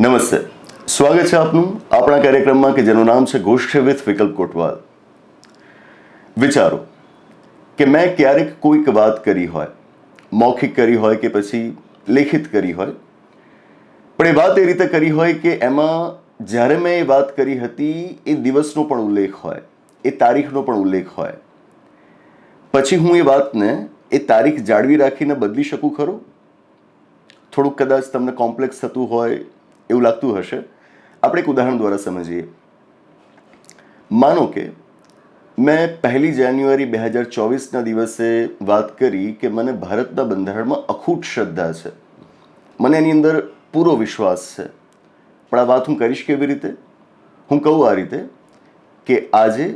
નમસ્તે, સ્વાગત છે આપનું આપણા કાર્યક્રમમાં કે જેનું નામ છે ગોષ્ઠી વિથ વિકલ્પ કોટવાલ. વિચારો કે મેં ક્યારેક કોઈક વાત કરી હોય, મૌખિક કરી હોય કે પછી લેખિત કરી હોય, પણ એ વાત એ રીતે કરી હોય કે એમાં જ્યારે મેં એ વાત કરી હતી એ દિવસનો પણ ઉલ્લેખ હોય, એ તારીખનો પણ ઉલ્લેખ હોય. પછી હું એ વાતને એ તારીખ જાળવી રાખીને બદલી શકું ખરો? થોડુંક કદાચ તમને કોમ્પ્લેક્સ થતું હોય એવું લાગતું હશે. આપણે એક ઉદાહરણ દ્વારા સમજીએ. માનો કે મેં 1 જાન્યુઆરી 2024ના દિવસે વાત કરી કે મને ભારતના બંધારણમાં અખૂટ શ્રદ્ધા છે, મને એની અંદર પૂરો વિશ્વાસ છે. પણ આ વાત હું કરીશ કેવી રીતે? હું કહું આ રીતે કે આજે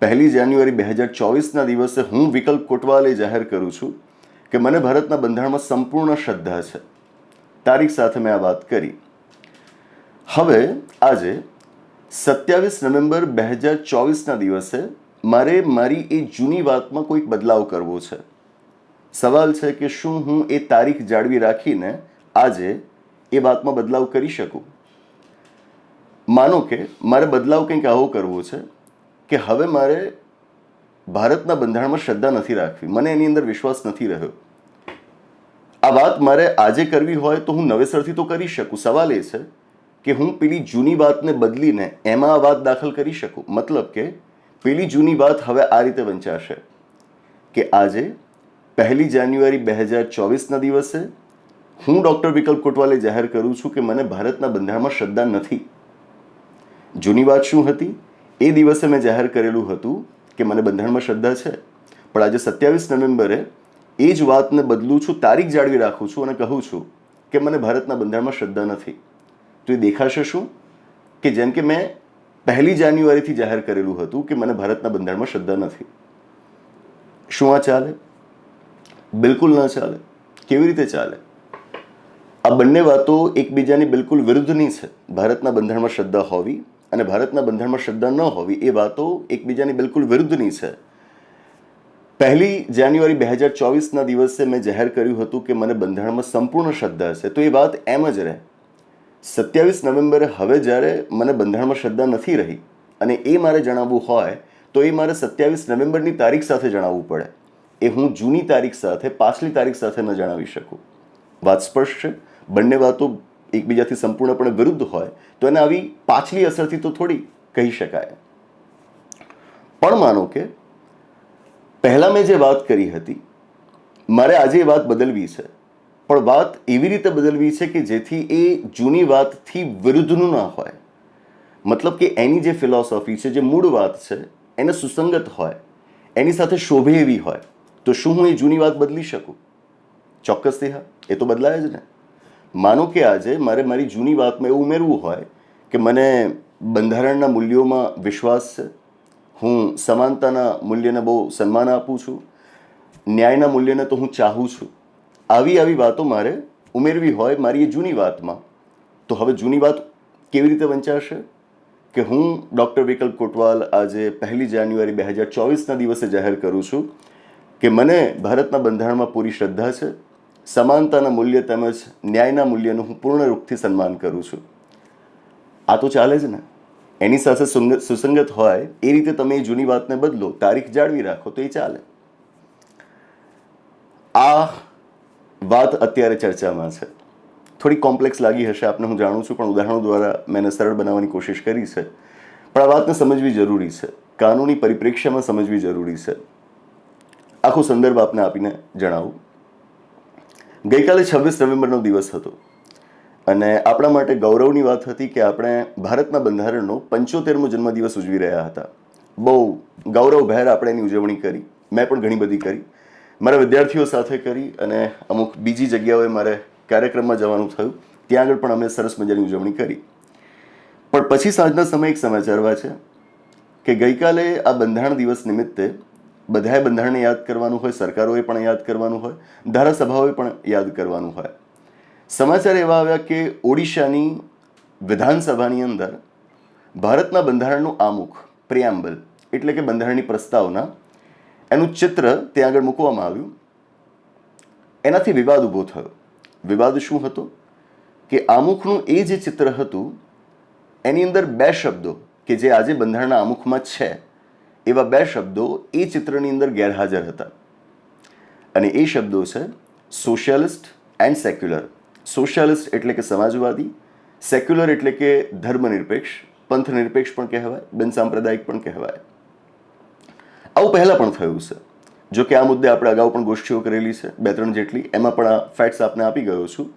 1 જાન્યુઆરી 2024ના દિવસે હું વિકલ્પ કોટવાલે જાહેર કરું છું કે મને ભારતના બંધારણમાં સંપૂર્ણ શ્રદ્ધા છે. તારીખ સાથે મેં આ વાત કરી. હવે આજે 27 નવેમ્બર 2024ના દિવસે મારે મારી એ જૂની વાતમાં કોઈક બદલાવ કરવો છે. સવાલ છે કે શું હું એ તારીખ જાળવી રાખીને આજે એ વાતમાં બદલાવ કરી શકું? માનો કે મારે બદલાવ કંઈક આવો કરવો છે કે હવે મારે ભારતના બંધારણમાં શ્રદ્ધા નથી રાખવી, મને એની અંદર વિશ્વાસ નથી રહ્યો. આ વાત મારે આજે કરવી હોય તો હું નવેસરથી તો કરી શકું. સવાલ એ છે કે હું પેલી જૂની વાતને બદલીને એમાં આ વાત દાખલ કરી શકું. મતલબ કે પેલી જૂની વાત હવે આ રીતે વંચાશે કે આજે 1 જાન્યુઆરી 2024ના દિવસે હું ડૉક્ટર વિકલ્પ કોટવાલે જાહેર કરું છું કે મને ભારતના બંધારણમાં શ્રદ્ધા નથી. જૂની વાત શું હતી? એ દિવસે મેં જાહેર કરેલું હતું કે મને બંધારણમાં શ્રદ્ધા છે, પણ આજે 27 નવેમ્બરે એ જ વાતને બદલું છું, તારીખ જાળવી રાખું છું અને કહું છું કે મને ભારતના બંધારણમાં શ્રદ્ધા નથી. તો એ દેખાશે શું કે જેમ કે મેં 1 જાન્યુઆરીથી જાહેર કરેલું હતું કે મને ભારતના બંધારણમાં શ્રદ્ધા નથી. શું આ ચાલે? બિલકુલ ના ચાલે. કેવી રીતે ચાલે? આ બંને વાતો એકબીજાની બિલકુલ વિરુદ્ધની છે. ભારતના બંધારણમાં શ્રદ્ધા હોવી અને ભારતના બંધારણમાં શ્રદ્ધા ન હોવી એ વાતો એકબીજાની બિલકુલ વિરુદ્ધની છે. 1 જાન્યુઆરી 2024ના દિવસે મેં જાહેર કર્યું હતું કે મને બંધારણમાં સંપૂર્ણ શ્રદ્ધા છે, તો એ વાત એમ જ રહે. 27 નવેમ્બરે હવે જ્યારે મને બંધારણમાં શ્રદ્ધા નથી રહી અને એ મારે જણાવવું હોય તો એ મારે 27 નવેમ્બરની તારીખ સાથે જણાવવું પડે. એ હું જૂની તારીખ સાથે, પાછલી તારીખ સાથે ન જણાવી શકું. વાત સ્પષ્ટ છે? બંને વાતો એકબીજાથી સંપૂર્ણપણે વિરુદ્ધ હોય તો એને આવી પાછલી અસરથી તો થોડી કહી શકાય. પણ માનો કે પહેલાં મેં જે વાત કરી હતી મારે આજે એ વાત બદલવી છે, પણ વાત એવી રીતે બદલવી છે કે જેથી એ જૂની વાતથી વિરુદ્ધનું ના હોય. મતલબ કે એની જે ફિલોસોફી છે, જે મૂળ વાત છે એને સુસંગત હોય, એની સાથે શોભે એવી હોય. તો શું હું એ જૂની વાત બદલી શકું? ચોક્કસથી હા, એ તો બદલાય જ ને. માનો કે આજે મારે મારી જૂની વાતમાં એવું ઉમેરવું હોય કે મને બંધારણના મૂલ્યોમાં વિશ્વાસ છે, હું સમાનતાના મૂલ્યને બહુ સન્માન આપું છું, ન્યાયના મૂલ્યને તો હું ચાહું છું. આવી વાતો મારે ઉમેરવી હોય મારી એ જૂની વાતમાં. તો હવે જૂની વાત કેવી રીતે વંચાશે કે હું ડૉક્ટર વિકલ્પ કોટવાલ આજે 1 જાન્યુઆરી 2024ના દિવસે જાહેર કરું છું કે મને ભારતના બંધારણમાં પૂરી શ્રદ્ધા છે, સમાનતાના મૂલ્ય તેમજ ન્યાયના મૂલ્યનું હું પૂર્ણ રૂપથી સન્માન કરું છું. આ તો ચાલે જ ને. એની સાથે સુસંગત હોય એ રીતે તમે એ જૂની વાતને બદલો, તારીખ જાળવી રાખો તો એ ચાલે. આ વાત અત્યારે ચર્ચામાં છે. થોડી કોમ્પ્લેક્સ લાગી હશે આપને, હું જાણું છું, પણ ઉદાહરણો દ્વારા મેં એને સરળ બનાવવાની કોશિશ કરી છે. પણ આ વાતને સમજવી જરૂરી છે, કાનૂની પરિપ્રેક્ષ્યમાં સમજવી જરૂરી છે. આખો સંદર્ભ આપને આપીને જણાવું. ગઈકાલે 26 નવેમ્બરનો દિવસ હતો અને આપણા માટે ગૌરવની વાત હતી કે આપણે ભારતના બંધારણનો 75મો જન્મદિવસ ઉજવી રહ્યા હતા. બહુ ગૌરવભેર આપણે એની ઉજવણી કરી. મેં પણ ઘણી બધી કરી, મારા વિદ્યાર્થીઓ સાથે કરી અને અમુક બીજી જગ્યાઓએ મારે કાર્યક્રમમાં જવાનું થયું, ત્યાં આગળ પણ અમે સરસ મજાની ઉજવણી કરી. પણ પછી સાંજના સમયે એક સમાચાર વાંચ્યા કે ગઈકાલે આ બંધારણ દિવસ નિમિત્તે બધાએ બંધારણને યાદ કરવાનું હોય, સરકારોએ પણ યાદ કરવાનું હોય, ધારાસભાઓએ પણ યાદ કરવાનું હોય. સમાચાર એવા આવ્યા કે ઓડિશાની વિધાનસભાની અંદર ભારતના બંધારણનું આમુખ, પ્રિએમ્બલ એટલે કે બંધારણની પ્રસ્તાવના, એનું ચિત્ર ત્યાં આગળ મૂકવામાં આવ્યું. એનાથી વિવાદ ઊભો થયો. વિવાદ શું હતો કે આમુખનું એ જે ચિત્ર હતું એની અંદર બે શબ્દો કે જે આજે બંધારણના આમુખમાં છે એવા બે શબ્દો એ ચિત્રની અંદર ગેરહાજર હતા, અને એ શબ્દો છે સોશિયાલિસ્ટ એન્ડ સેક્યુલર. સોશિયાલિસ્ટ એટલે કે સમાજવાદી, સેક્યુલર એટલે કે ધર્મનિરપેક્ષ, પંથનિરપેક્ષ પણ કહેવાય, બિનસાંપ્રદાયિક પણ કહેવાય. આવું પહેલાં પણ થયું છે. જો કે આ મુદ્દે આપણે અગાઉ પણ ગોષ્ઠીઓ કરેલી છે 2-3 જેટલી, એમાં પણ આ ફેક્ટ્સ આપને આપી ગયો છું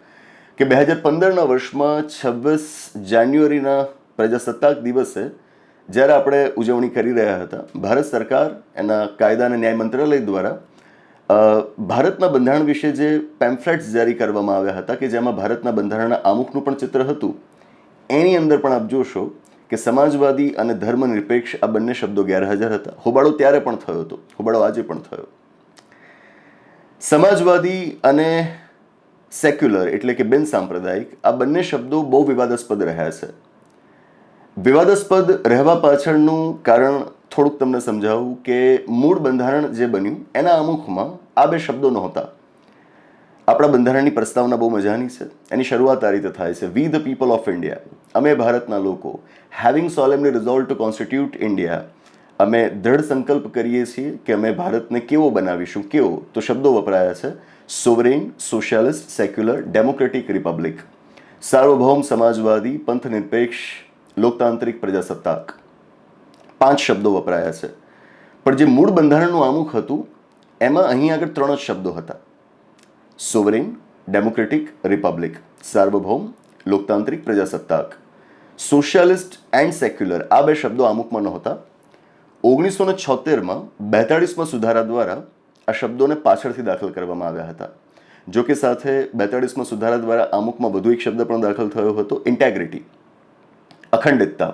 કે 2015ના વર્ષમાં 26 જાન્યુઆરીના પ્રજાસત્તાક દિવસે જ્યારે આપણે ઉજવણી કરી રહ્યા હતા, ભારત સરકાર એના કાયદા અને ન્યાય મંત્રાલય દ્વારા ભારતના બંધારણ વિશે જે પેમ્ફલેટ્સ જારી કરવામાં આવ્યા હતા કે જેમાં ભારતના બંધારણના આમુખનું પણ ચિત્ર હતું, એની અંદર પણ આપ જોશો કે સમાજવાદી અને ધર્મનિરપેક્ષ આ બંને શબ્દો ગેરહાજર હતા. હોબાળો ત્યારે પણ થયો હતો, હોબાળો આજે પણ થયો. સમાજવાદી અને સેક્યુલર એટલે કે બિન સાંપ્રદાયિક આ બંને શબ્દો બહુ વિવાદાસ્પદ રહ્યા છે. વિવાદાસ્પદ રહેવા પાછળનું કારણ થોડુંક તમને સમજાવું કે મૂળ બંધારણ જે બન્યું એના આમુખમાં આ બે શબ્દો નહોતા. આપણા બંધારણની પ્રસ્તાવના બહુ મજાની છે. એની શરૂઆત આ રીતે થાય છે: we the people of India, અમે ભારતના લોકો, having solemnly resolved to constitute India, અમે દ્રઢ સંકલ્પ કરીએ છીએ કે અમે ભારતને કેવો બનાવીશું. કેવો તો શબ્દો વપરાયા છે: sovereign, socialist, secular, democratic republic. સાર્વભૌમ, સમાજવાદી, પંથનિરપેક્ષ, લોકતાંત્રિક, પ્રજાસત્તાક. 5 શબ્દો વપરાયા છે. પણ જે મૂળ બંધારણનું આમુખ હતું એમાં અહીં આગળ 3 જ શબ્દો હતા: સોવરેન, ડેમોક્રેટિક, રિપબ્લિક. સાર્વભૌમ, લોકતાંત્રિક, પ્રજાસત્તાક. સોશિયાલિસ્ટ એન્ડ સેક્યુલર આ બે શબ્દો આમુખમાં નહોતા. 1976માં 42માં સુધારા દ્વારા આ શબ્દોને પાછળથી દાખલ કરવામાં આવ્યા હતા. જો કે સાથે 42માં સુધારા દ્વારા આમુખમાં વધુ એક શબ્દ પણ દાખલ થયો હતો: ઇન્ટેગ્રિટી, અખંડિતતા.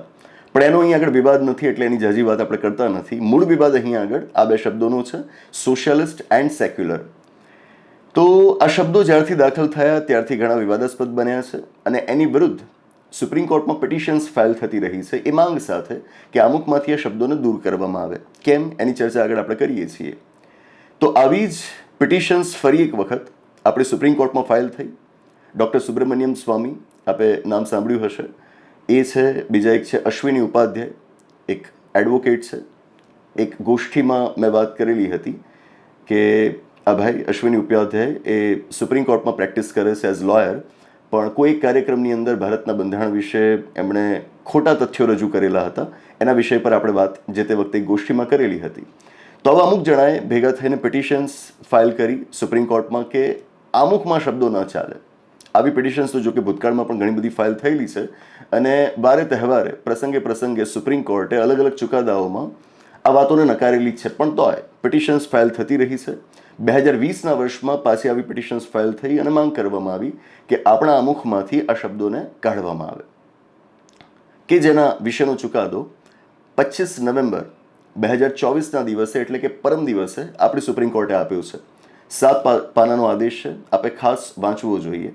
પણ એનો અહીં આગળ વિવાદ નથી એટલે એની જાજી વાત આપણે કરતા નથી. મૂળ વિવાદ અહીં આગળ આ બે શબ્દોનો છે: સોશિયાલિસ્ટ એન્ડ સેક્યુલર. તો આ શબ્દો જ્યારથી દાખલ થયા ત્યારથી ઘણા વિવાદાસ્પદ બન્યા છે, અને એની વિરુદ્ધ સુપ્રીમ કોર્ટમાં પિટિશન્સ ફાઇલ થતી રહી છે એ માંગ સાથે કે આમુખમાંથી આ શબ્દોને દૂર કરવામાં આવે. કેમ, એની ચર્ચા આગળ આપણે કરીએ છીએ. તો આવી જ પિટિશન્સ ફરી એક વખત આપણી સુપ્રીમ કોર્ટમાં ફાઇલ થઈ. ડૉક્ટર સુબ્રમણ્યમ સ્વામી, આપે નામ સાંભળ્યું હશે, એ છે. બીજા એક છે અશ્વિની ઉપાધ્યાય, એક એડવોકેટ છે. એક ગોષ્ઠીમાં મેં વાત કરેલી હતી કે આ ભાઈ અશ્વિની ઉપાધ્યાય એ સુપ્રીમ કોર્ટમાં પ્રેક્ટિસ કરે છે એઝ લોયર, પણ કોઈ એક કાર્યક્રમની અંદર ભારતના બંધારણ વિશે એમણે ખોટા તથ્યો રજૂ કરેલા હતા. એના વિષય પર આપણે વાત જે તે વખતે ગોષ્ઠીમાં કરેલી હતી. તો હવે અમુક જણાએ ભેગા થઈને પિટિશન્સ ફાઇલ કરી સુપ્રીમ કોર્ટમાં કે આમુખમાં શબ્દો ન ચાલે. આવી પિટિશન્સ તો જો કે ભૂતકાળમાં પણ ઘણી બધી ફાઇલ થયેલી છે, અને વારે તહેવારે પ્રસંગે સુપ્રીમ કોર્ટે અલગ અલગ ચુકાદાઓમાં આ વાતોને નકારેલી છે. પણ તોય પિટિશન્સ ફાઇલ થતી રહી છે. 2020ના વર્ષમાં પાછી આવી પિટિશન્સ ફાઇલ થઈ અને માંગ કરવામાં આવી કે આપણા આમુખમાંથી આ શબ્દોને કાઢવામાં આવે, કે જેના વિશેનો ચુકાદો 25 નવેમ્બર 2024ના દિવસે એટલે કે પરમ દિવસે આપણી સુપ્રીમ કોર્ટે આપ્યો છે. 7 પાનાનો આદેશ છે. આપે ખાસ વાંચવો જોઈએ.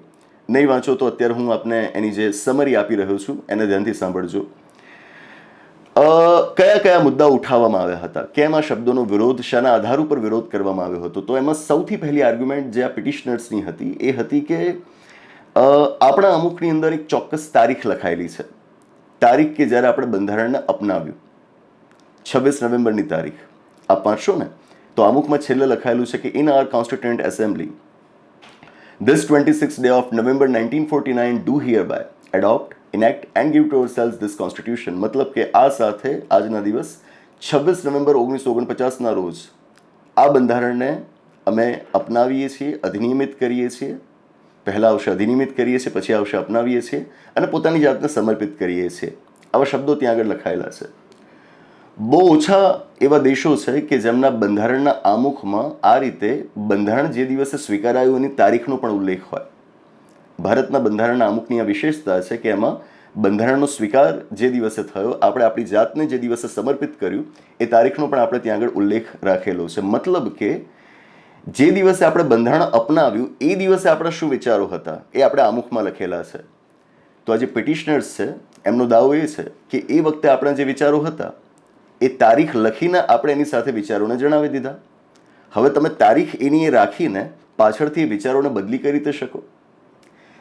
નહીં વાંચો તો અત્યારે હું આપને એની જે સમરી આપી રહ્યો છું એને ધ્યાનથી સાંભળજો. કયા કયા મુદ્દાઓ ઉઠાવવામાં આવ્યા હતા, કેમ આ શબ્દોનો વિરોધ, શાના આધાર ઉપર વિરોધ કરવામાં આવ્યો હતો. તો એમાં સૌથી પહેલી આર્ગ્યુમેન્ટ જે આ પિટિશનર્સની હતી એ હતી કે આપણા અમુકની અંદર એક ચોક્કસ તારીખ લખાયેલી છે. તારીખ કે જ્યારે આપણે બંધારણને અપનાવ્યું, 26 નવેમ્બરની તારીખ. આપ વાંચશો ને તો અમુકમાં છેલ્લે લખાયેલું છે કે in our constituent assembly this 26th day of November 1949 do hereby adopt, enact and give to ourselves this constitution. મતલબ કે આ સાથે આજના દિવસ 26 નવેમ્બર 1949ના રોજ આ બંધારણને અમે અપનાવીએ છીએ, અધિનિયમિત કરીએ છીએ. પહેલાં આવશે અધિનિયમિત કરીએ છીએ, પછી આવશે અપનાવીએ છીએ, અને પોતાની જાતને સમર્પિત કરીએ છીએ. આવા શબ્દો ત્યાં આગળ લખાયેલા છે. બહુ ઓછા એવા દેશો છે કે જેમના બંધારણના આમુખમાં આ રીતે બંધારણ જે દિવસે સ્વીકારાયું એની તારીખનો પણ ઉલ્લેખ હોય. ભારતના બંધારણના આમુખની આ વિશેષતા છે કે એમાં બંધારણનો સ્વીકાર જે દિવસે થયો, આપણે આપણી જાતને જે દિવસે સમર્પિત કર્યું એ તારીખનો પણ આપણે ત્યાં આગળ ઉલ્લેખ રાખેલો છે. મતલબ કે જે દિવસે આપણે બંધારણ અપનાવ્યું એ દિવસે આપણા શું વિચારો હતા એ આપણે આમુખમાં લખેલા છે. તો આ જે પિટિશનર્સ છે એમનો દાવો એ છે કે એ વખતે આપણા જે વિચારો હતા એ તારીખ લખીને આપણે એની સાથે વિચારોને જણાવી દીધા. હવે તમે તારીખ એની એ રાખીને પાછળથી વિચારોને બદલી કરી રીતે શકો.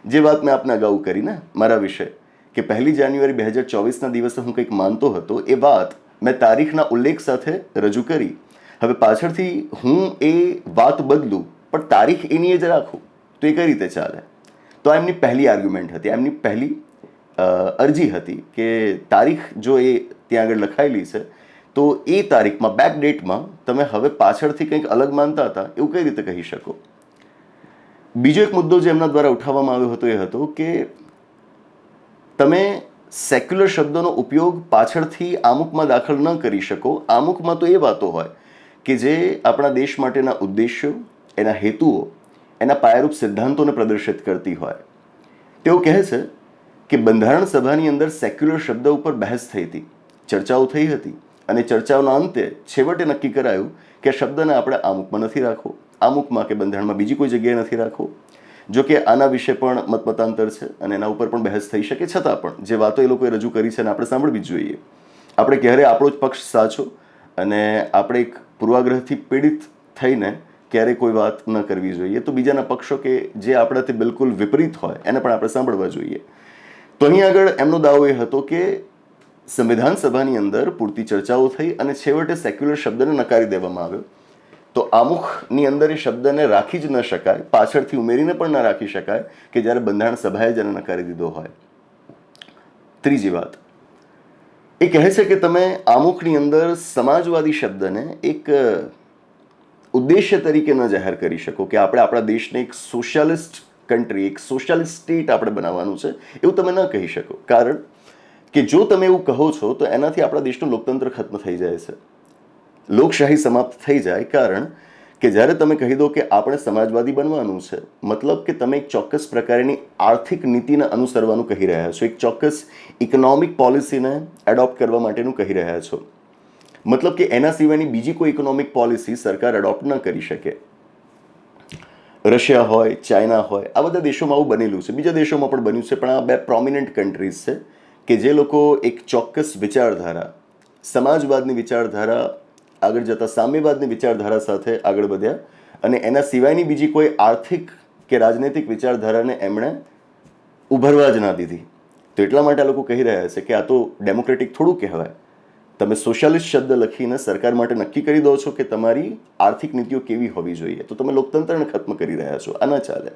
જે વાત મેં આપને અગાઉ કરી ને મારા વિશે કે 1 જાન્યુઆરી 2024ના દિવસે હું કંઈક માનતો હતો, એ વાત મેં તારીખના ઉલ્લેખ સાથે રજૂ કરી. હવે પાછળથી હું એ વાત બદલું પણ તારીખ એની જ રાખું તો એ કઈ રીતે ચાલે? તો આ એમની પહેલી આર્ગ્યુમેન્ટ હતી, એમની પહેલી અરજી હતી કે તારીખ જો એ ત્યાં આગળ લખાયેલી છે તો એ તારીખમાં બેક ડેટમાં તમે હવે પાછળથી કંઈક અલગ માનતા હતા એવું કઈ રીતે કહી શકો? બીજો એક મુદ્દો જે એમના દ્વારા ઉઠાવવામાં આવ્યો હતો એ હતો કે તમે સેક્યુલર શબ્દનો ઉપયોગ પાછળથી આમુખમાં દાખલ ન કરી શકો. આમુખમાં તો એ વાતો હોય કે જે આપણા દેશ માટેના ઉદ્દેશ્યો, એના હેતુઓ, એના પાયારૂપ સિદ્ધાંતોને પ્રદર્શિત કરતી હોય. તેઓ કહે છે કે બંધારણ સભાની અંદર સેક્યુલર શબ્દ ઉપર બહેસ થઈ હતી, ચર્ચાઓ થઈ હતી અને ચર્ચાઓના અંતે છેવટે નક્કી કરાયું કે શબ્દને આપણે આમુખમાં નથી રાખવો, આમુખમાં કે બંધારણમાં બીજી કોઈ જગ્યાએ નથી રાખવો. જો કે આના વિશે પણ મતમતાંતર છે અને એના ઉપર પણ બહેસ થઈ શકે, છતાં પણ જે વાતો એ લોકોએ રજૂ કરી છે ને આપણે સાંભળવી જ જોઈએ. આપણે ક્યારે આપણો જ પક્ષ સાચો અને આપણે એક પૂર્વાગ્રહથી પીડિત થઈને ક્યારે કોઈ વાત ન કરવી જોઈએ. તો બીજાના પક્ષો કે જે આપણાથી બિલકુલ વિપરીત હોય એને પણ આપણે સાંભળવા જોઈએ. તો અહીં આગળ એમનો દાવો એ હતો કે સંવિધાન સભાની અંદર પૂરતી ચર્ચાઓ થઈ અને છેવટે સેક્યુલર શબ્દને નકારી દેવામાં આવ્યો. તો આમુખની અંદર એ શબ્દને રાખી જ ન શકાય, પાછળથી ઉમેરીને પણ ન રાખી શકાય કે જ્યારે બંધારણ સભાએ જ એને નકારી દીધો હોય. ત્રીજી વાત એ કહે છે કે તમે આમુખની અંદર સમાજવાદી શબ્દને એક ઉદ્દેશ્ય તરીકે ન જાહેર કરી શકો કે આપણે આપણા દેશને એક સોશિયાલિસ્ટ કન્ટ્રી, એક સોશિયાલિસ્ટ સ્ટેટ આપણે બનાવવાનું છે એવું તમે ન કહી શકો. કારણ કે જો તમે એવું કહો છો તો એનાથી આપણા દેશનું લોકતંત્ર ખત્મ થઈ જાય છે, લોકશાહી સમાપ્ત થઈ જાય. કારણ કે જ્યારે તમે કહી દો કે આપણે સમાજવાદી બનવાનું છે, મતલબ કે તમે એક ચોક્કસ પ્રકારની આર્થિક નીતિને અનુસરવાનું કહી રહ્યા છો, એક ચોક્કસ ઇકોનોમિક પોલિસીને એડોપ્ટ કરવા માટેનું કહી રહ્યા છો. મતલબ કે એના સિવાયની બીજી કોઈ ઇકોનોમિક પોલિસી સરકાર એડોપ્ટ ન કરી શકે. રશિયા હોય, ચાઇના હોય, આ બધા દેશોમાં આવું બનેલું છે, બીજા દેશોમાં પણ બન્યું છે, પણ આ બે પ્રોમિનન્ટ કન્ટ્રીઝ છે કે જે લોકો એક ચોક્કસ વિચારધારા, સમાજવાદની વિચારધારા આગળ જતા સામ્યવાદની વિચારધારા સાથે આગળ વધ્યા અને એના સિવાયની બીજી કોઈ આર્થિક કે રાજનૈતિક વિચારધારાને એમણે ઉભરવા જ ના દીધી. તો એટલા માટે આ લોકો કહી રહ્યા છે કે આ તો ડેમોક્રેટિક થોડું કહેવાય. તમે સોશિયાલિસ્ટ શબ્દ લખીને સરકાર માટે નક્કી કરી દો છો કે તમારી આર્થિક નીતિઓ કેવી હોવી જોઈએ, તો તમે લોકતંત્રને ખત્મ કરી રહ્યા છો. આ ન ચાલે.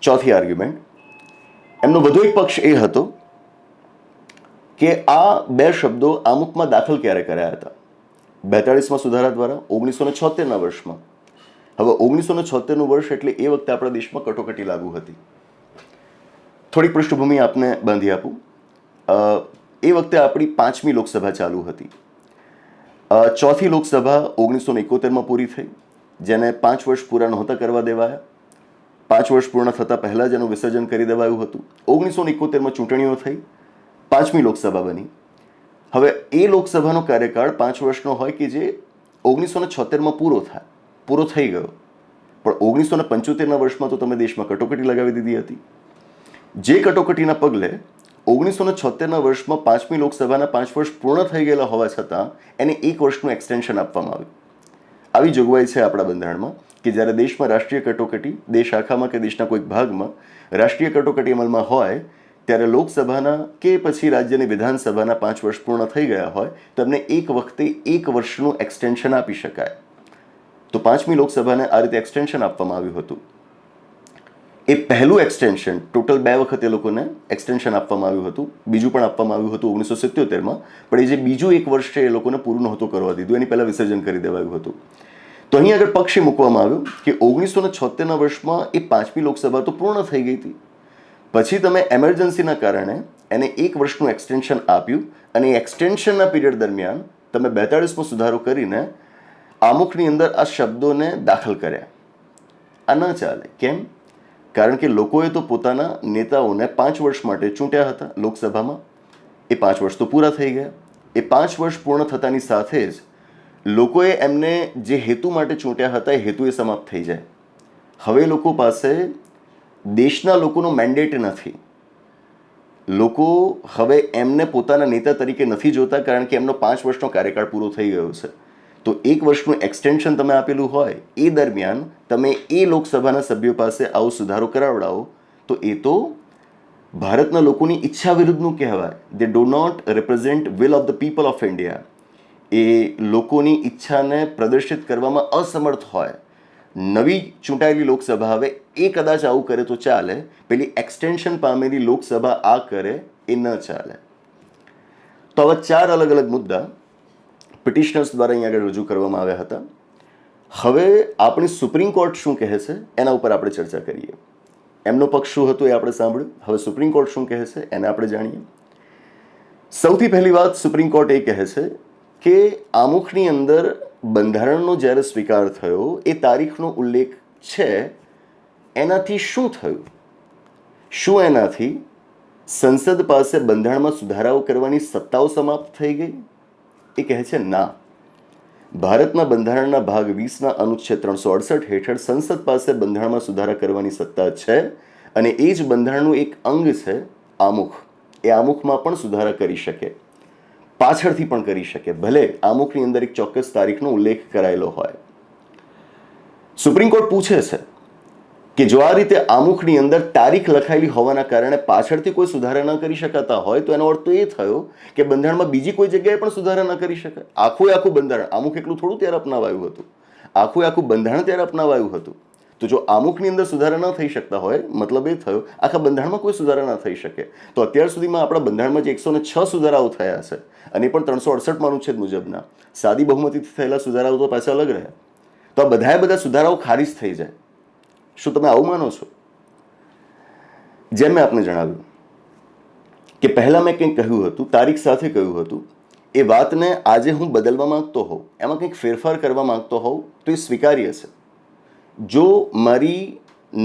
ચોથી આર્ગ્યુમેન્ટ એમનો વધુ એક પક્ષ એ હતો કે આ બે શબ્દો આમુખમાં દાખલ ક્યારે કર્યા હતા? 42માં સુધારા દ્વારા 1976ના વર્ષમાં. હવે 1976નું વર્ષ એટલે એ વખતે આપણા દેશમાં કટોકટી લાગુ હતી. થોડીક પૃષ્ઠભૂમિ આપને બાંધી આપું. એ વખતે આપણી 5મી લોકસભા ચાલુ હતી. ચોથી લોકસભા 1971માં પૂરી થઈ, જેને 5 વર્ષ પૂરા નહોતા કરવા દેવાયા. 5 વર્ષ પૂર્ણ થતાં પહેલાં જ એનું વિસર્જન કરી દેવાયું હતું. 1971માં ચૂંટણીઓ થઈ, 5મી લોકસભા બની. હવે એ લોકસભાનો કાર્યકાળ 5 વર્ષનો હોય કે જે 1976માં પૂરો થઈ ગયો. પણ 1975ના વર્ષમાં તો તમે દેશમાં કટોકટી લગાવી દીધી હતી. જે કટોકટીના પગલે 1976ના વર્ષમાં 5મી લોકસભાના 5 વર્ષ પૂર્ણ થઈ ગયેલા હોવા છતાં એને 1 વર્ષનું એક્સટેન્શન આપવામાં આવ્યું. આવી જોગવાઈ છે આપણા બંધારણમાં કે જ્યારે દેશમાં રાષ્ટ્રીય કટોકટી, દેશ આખામાં કે દેશના કોઈક ભાગમાં રાષ્ટ્રીય કટોકટી અમલમાં હોય ત્યારે લોકસભાના કે પછી રાજ્યની વિધાનસભાના 5 વર્ષ પૂર્ણ થઈ ગયા હોય તો એમને એક વખતે 1 વર્ષનું એક્સટેન્શન આપી શકાય. તો 5મી લોકસભાને આ રીતે એક્સટેન્શન આપવામાં આવ્યું હતું. એ પહેલું એક્સટેન્શન ટોટલ 2 વખત એ લોકોને એક્સટેન્શન આપવામાં આવ્યું હતું. બીજું પણ આપવામાં આવ્યું હતું 1977માં, પણ એ જે બીજું 1 વર્ષ છે એ લોકોને પૂરું નહોતું કરવા દીધું, એની પહેલાં વિસર્જન કરી દેવાયું હતું. તો અહીં આગળ પક્ષે મૂકવામાં આવ્યું કે 1976ના વર્ષમાં એ 5મી લોકસભા તો પૂર્ણ થઈ ગઈ હતી, પછી તમે એમરજન્સીના કારણે એને 1 વર્ષનું એક્સટેન્શન આપ્યું અને એ એક્સટેન્શનના પીરિયડ દરમિયાન તમે 42મો સુધારો કરીને આમુખની અંદર આ શબ્દોને દાખલ કર્યા. આ ન ચાલે. કેમ? કારણ કે લોકોએ તો પોતાના નેતાઓને 5 વર્ષ માટે ચૂંટ્યા હતા લોકસભામાં. એ 5 વર્ષ તો પૂરા થઈ ગયા. એ 5 વર્ષ પૂર્ણ થતાની સાથે જ લોકોએ એમને જે હેતુ માટે ચૂંટ્યા હતા એ હેતુ એ સમાપ્ત થઈ જાય. હવે લોકો પાસે દેશના લોકોનો મેન્ડેટ નથી. લોકો હવે એમને પોતાના નેતા તરીકે નથી જોતા કારણ કે એમનો 5 વર્ષનો કાર્યકાળ પૂરો થઈ ગયો છે. તો 1 વર્ષનું એક્સટેન્શન તમે આપેલું હોય એ દરમિયાન તમે એ લોકસભાના સભ્યો પાસે આવો સુધારો કરાવડાવો તો એ તો ભારતના લોકોની ઈચ્છા વિરુદ્ધનું કહેવાય. They do not represent will of the people of India. એ લોકોની ઈચ્છાને પ્રદર્શિત કરવામાં અસમર્થ હોય. નવી ચૂંટાયેલી લોકસભા હવે એ કદાચ આવું કરે તો ચાલે, પેલી એક્સટેન્શન પામેલી લોકસભા આ કરે એ ન ચાલે. તો આવા 4 અલગ અલગ મુદ્દા પિટિશનર્સ દ્વારા અહીંયા આગળ રજૂ કરવામાં આવ્યા હતા. હવે આપણી સુપ્રીમ કોર્ટ શું કહે છે એના ઉપર આપણે ચર્ચા કરીએ. એમનો પક્ષ શું હતો એ આપણે સાંભળ્યું. હવે સુપ્રીમ કોર્ટ શું કહે છે એને આપણે જાણીએ. સૌથી પહેલી વાત સુપ્રીમ કોર્ટ એ કહે છે કે આમુખની અંદર બંધારણનો જ્યારે સ્વીકાર થયો એ તારીખનો ઉલ્લેખ છે, એનાથી શું થયું? શું એનાથી સંસદ પાસે બંધારણમાં સુધારાઓ કરવાની સત્તાઓ સમાપ્ત થઈ ગઈ? એ કહે છે ના. ભારતના બંધારણના ભાગ 20ના અનુચ્છેદ 368 હેઠળ સંસદ પાસે બંધારણમાં સુધારા કરવાની સત્તા છે અને એ જ બંધારણનું એક અંગ છે આમુખ. એ આમુખમાં પણ સુધારા કરી શકે, પાછળથી પણ કરી શકે, ભલે આમુખની અંદર એક ચોક્કસ તારીખનો ઉલ્લેખ કરાયેલો હોય. સુપ્રીમ કોર્ટ પૂછે છે કે જો આ રીતે આમુખની અંદર તારીખ લખાયેલી હોવાના કારણે પાછળથી કોઈ સુધારા ન કરી શકાતા હોય તો એનો અર્થ તો એ થયો કે બંધારણમાં બીજી કોઈ જગ્યાએ પણ સુધારા ન કરી શકાય. આખું બંધારણ, આમુખ એટલું થોડું ત્યારે અપનાવાયું હતું, આખું બંધારણ ત્યારે અપનાવાયું હતું. તો જો આમુખની અંદર સુધારા ન થઈ શકતા હોય, મતલબ એ થયો આખા બંધારણમાં કોઈ સુધારા ન થઈ શકે. તો અત્યાર સુધીમાં આપણા બંધારણમાં જે 106 સુધારાઓ થયા છે અને પણ 368 અનુચ્છેદ મુજબના સાદી બહુમતીથી થયેલા સુધારાઓ તો પાછા અલગ રહ્યા. તો આ બધા સુધારાઓ ખારીજ થઈ જાય. શું તમે આવું માનો છો? જેમ મેં આપને જણાવ્યું કે પહેલા મેં કંઈક કહ્યું હતું, તારીખ સાથે કહ્યું હતું, એ વાતને આજે હું બદલવા માંગતો હોઉં, એમાં કંઈક ફેરફાર કરવા માંગતો હોઉં તો એ સ્વીકાર્ય છે. જો મારી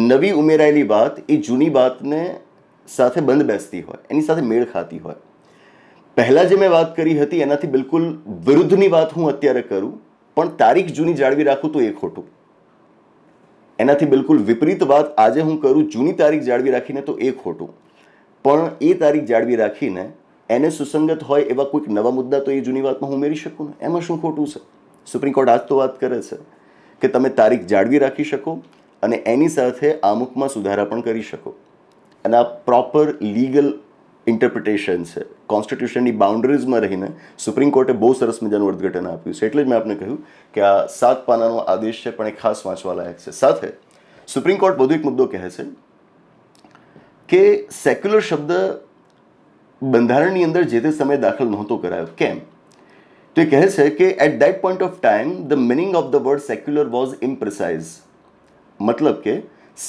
નવી ઉમેરાયેલી વાત એ જૂની વાતને સાથે બંધ બેસતી હોય, એની સાથે મેળ ખાતી હોય, પહેલા જે મેં વાત કરી હતી એનાથી બિલકુલ વિરુદ્ધની વાત હું અત્યારે કરું પણ તારીખ જૂની જાળવી રાખું તો એ ખોટું. એનાથી બિલકુલ વિપરીત વાત આજે હું કરું જૂની તારીખ જાળવી રાખીને તો એ ખોટું. પણ એ તારીખ જાળવી રાખીને એને સુસંગત હોય એવા કોઈક નવા મુદ્દા તો એ જૂની વાતમાં હું ઉમેરી શકું ને, એમાં શું ખોટું છે? સુપ્રીમ કોર્ટ આજ તો વાત કરે છે કે તમે તારીખ જાળવી રાખી શકો અને એની સાથે આમુખમાં સુધારા પણ કરી શકો. અને આ પ્રોપર લીગલ ઇન્ટરપ્રિટેશન છે. કોન્સ્ટિટ્યુશનની બાઉન્ડરીઝમાં રહીને સુપ્રીમ કોર્ટે બહુ સરસ મજાનું અર્થઘટન આપ્યું છે. એટલે જ મેં આપને કહ્યું કે આ 7 પાનાનો આદેશ છે પણ એ ખાસ વાંચવા લાયક છે. સાથે સુપ્રીમ કોર્ટ વધુ એક મુદ્દો કહે છે કે સેક્યુલર શબ્દ બંધારણની અંદર જે તે સમયે દાખલ નહોતો કરાયો. કેમ? તો એ કહે છે કે at that point of time the meaning of the word secular was imprecise. મતલબ કે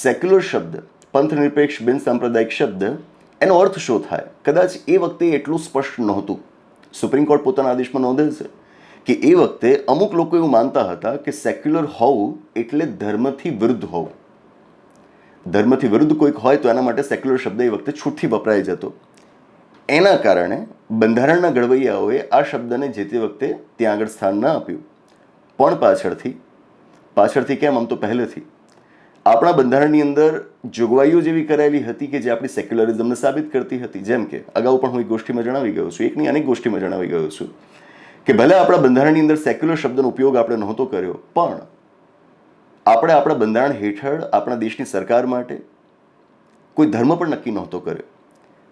સેક્યુલર શબ્દ, પંથનિરપેક્ષ બિન સાંપ્રદાયિક શબ્દ, એનો અર્થ શું થાય કદાચ એ વખતે એટલું સ્પષ્ટ નહોતું. સુપ્રીમ કોર્ટ પોતાના આદેશમાં નોંધે છે કે એ વખતે અમુક લોકો એવું માનતા હતા કે સેક્યુલર હોવું એટલે ધર્મથી વિરુદ્ધ હોવું. ધર્મથી વિરુદ્ધ કોઈક હોય તો એના માટે સેક્યુલર શબ્દ એ વખતે છૂટથી વપરાઈ જતો. એના કારણે બંધારણના ઘડવૈયાઓએ આ શબ્દને જે તે વખતે ત્યાં આગળ સ્થાન ન આપ્યું. પણ પાછળથી કેમ? આમ તો પહેલેથી આપણા બંધારણની અંદર જોગવાઈઓ જેવી કરાયેલી હતી કે જે આપણી સેક્યુલરિઝમને સાબિત કરતી હતી. જેમ કે અગાઉ પણ હું એક ગોષ્ઠીમાં જણાવી ગયો છું, એકની અનેક ગોષ્ઠીમાં જણાવી ગયો છું કે ભલે આપણા બંધારણની અંદર સેક્યુલર શબ્દનો ઉપયોગ આપણે નહોતો કર્યો પણ આપણે આપણા બંધારણ હેઠળ આપણા દેશની સરકાર માટે કોઈ ધર્મ પણ નક્કી નહોતો કર્યો.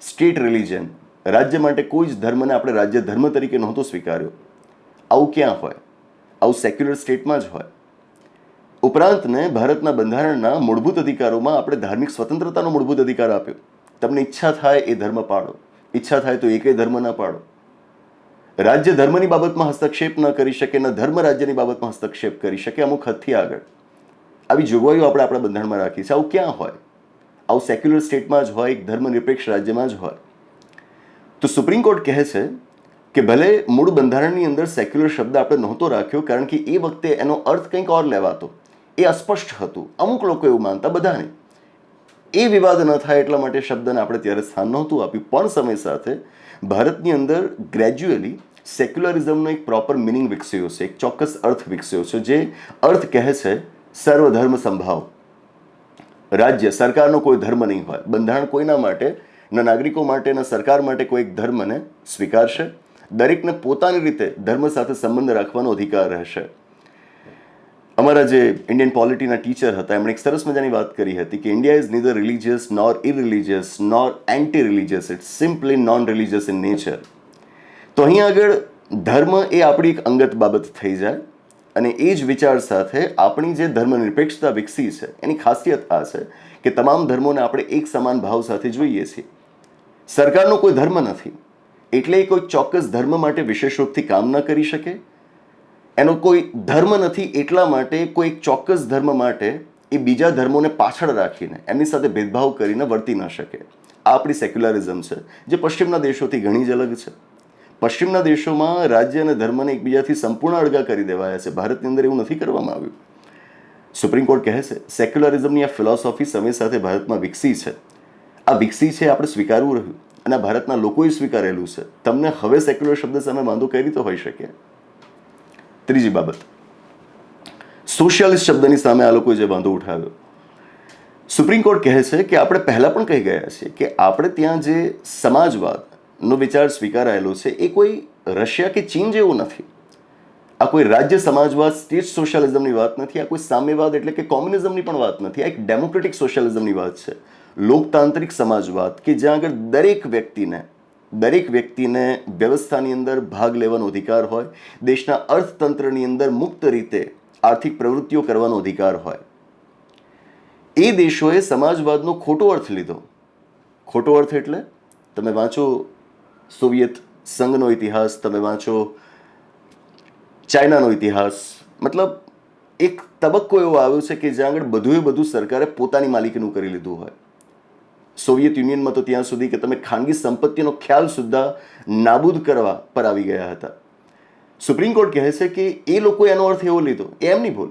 સ્ટેટ રિલિજન, રાજ્ય માટે કોઈ જ ધર્મને આપણે રાજ્ય ધર્મ તરીકે નહોતો સ્વીકાર્યો. આવું ક્યાં હોય? આવું સેક્યુલર સ્ટેટમાં જ હોય. ઉપરાંતને ભારતના બંધારણના મૂળભૂત અધિકારોમાં આપણે ધાર્મિક સ્વતંત્રતાનો મૂળભૂત અધિકાર આપ્યો. તમને ઈચ્છા થાય એ ધર્મ પાડો, ઈચ્છા થાય તો એકેય ધર્મ ના પાડો. રાજ્ય ધર્મની બાબતમાં હસ્તક્ષેપ ન કરી શકે, ન ધર્મ રાજ્યની બાબતમાં હસ્તક્ષેપ કરી શકે, અમુક હદથી આગળ. આવી જોગવાઈઓ આપણે આપણા બંધારણમાં રાખી છે. આવું ક્યાં હોય? આવું સેક્યુલર સ્ટેટમાં જ હોય, એક ધર્મનિરપેક્ષ રાજ્યમાં જ હોય. તો સુપ્રીમ કોર્ટ કહે છે કે ભલે મૂળ બંધારણની અંદર સેક્યુલર શબ્દ આપણે નહોતો રાખ્યો કારણ કે એ વખતે એનો અર્થ કંઈક ઓર લેવાતો, એ અસ્પષ્ટ હતું. અમુક લોકો એવું માનતા, બધા નહીં. એ વિવાદ ન થાય એટલા માટે શબ્દને આપણે ત્યારે સ્થાન નહોતું આપ્યું. પણ સમય સાથે ભારતની અંદર ગ્રેજ્યુઅલી સેક્યુલરિઝમનો એક પ્રોપર મિનિંગ વિકસ્યો છે, એક ચોક્કસ અર્થ વિકસ્યો છે, જે અર્થ કહે છે સર્વધર્મ સંભાવ. રાજ્ય, સરકારનો કોઈ ધર્મ નહીં હોય. બંધારણ કોઈના માટે, ન નાગરિકો માટે, ન સરકાર માટે કોઈ એક ધર્મને સ્વીકારશે દરેકને પોતાની રીતે ધર્મ સાથે સંબંધ રાખવાનો અધિકાર રહેશે. અમારા જે ઇન્ડિયન પોલિટીના ટીચર હતા એમણે એક સરસ મજાની વાત કરી હતી કે India is neither religious nor irreligious nor anti religious, it's simply non religious in nature. તો અહીં આગળ ધર્મ એ આપણી એક અંગત બાબત થઈ જાય અને એ જ વિચાર સાથે આપણી જે ધર્મનિરપેક્ષતા વિકસી છે એની ખાસિયત આ છે કે તમામ ધર્મોને આપણે એક સમાન ભાવ સાથે જોઈએ છીએ. સરકારનો કોઈ ધર્મ નથી એટલે કોઈ ચોક્કસ ધર્મ માટે વિશેષ રૂપથી કામ ન કરી શકે. એનો કોઈ ધર્મ નથી એટલા માટે કોઈ એક ચોક્કસ ધર્મ માટે એ બીજા ધર્મોને પાછળ રાખીને એમની સાથે ભેદભાવ કરીને વર્તી ન શકે. આ આપણી સેક્યુલરિઝમ છે જે પશ્ચિમના દેશોથી ઘણી જ અલગ છે. પશ્ચિમના દેશોમાં રાજ્ય અને ધર્મને એકબીજાથી સંપૂર્ણ અળગા કરી દેવાયા છે. ભારતની અંદર એવું નથી કરવામાં આવ્યું. સુપ્રીમ કોર્ટ કહે છે સેક્યુલરિઝમની આ ફિલોસોફી સમય સાથે ભારતમાં વિકસી છે. આ વિકસી છે આપણે સ્વીકારવું રહ્યું અને ભારતના લોકોએ સ્વીકારેલું છે. તમને હવે સેક્યુલર શબ્દ સામે વાંધો કઈ રીતે હોઈ શકે? ત્રીજી બાબત, સોશિયાલિસ્ટ શબ્દની સામે આ લોકોએ જે વાંધો ઉઠાવ્યો. સુપ્રીમ કોર્ટ કહે છે કે આપણે પહેલા પણ કહી ગયા છીએ કે આપણે ત્યાં જે સમાજવાદનો વિચાર સ્વીકારાયેલો છે એ કોઈ રશિયા કે ચીન જેવું નથી. આ કોઈ રાજ્ય સમાજવાદ સ્ટેટ સોશિયાલિઝમની વાત નથી. આ કોઈ સામ્યવાદ એટલે કે કોમ્યુનિઝમની પણ વાત નથી. આ એક ડેમોક્રેટિક સોશિયાલિઝમની વાત છે, લોકતાંત્રિક સમાજવાદ કે જ્યાં આગળ દરેક વ્યક્તિને વ્યવસ્થાની અંદર ભાગ લેવાનો અધિકાર હોય, દેશના અર્થતંત્રની અંદર મુક્ત રીતે આર્થિક પ્રવૃત્તિઓ કરવાનો અધિકાર હોય. એ દેશોએ સમાજવાદનો ખોટો અર્થ લીધો. ખોટો અર્થ એટલે તમે વાંચો સોવિયત સંઘનો ઇતિહાસ, તમે વાંચો ચાઇનાનો ઇતિહાસ, મતલબ એક તબક્કો એવો આવ્યો છે કે જ્યાં આગળ બધું સરકારે પોતાની માલિકીનું કરી લીધું હોય. સોવિયત યુનિયનમાં તો ત્યાં સુધી કે તમે ખાનગી સંપત્તિનો ખ્યાલ સુદ્ધા નાબૂદ કરવા પર આવી ગયા હતા. સુપ્રીમ કોર્ટ કહે છે કે એ લોકોએ એનો અર્થ એવો લીધો, એમની ભૂલ.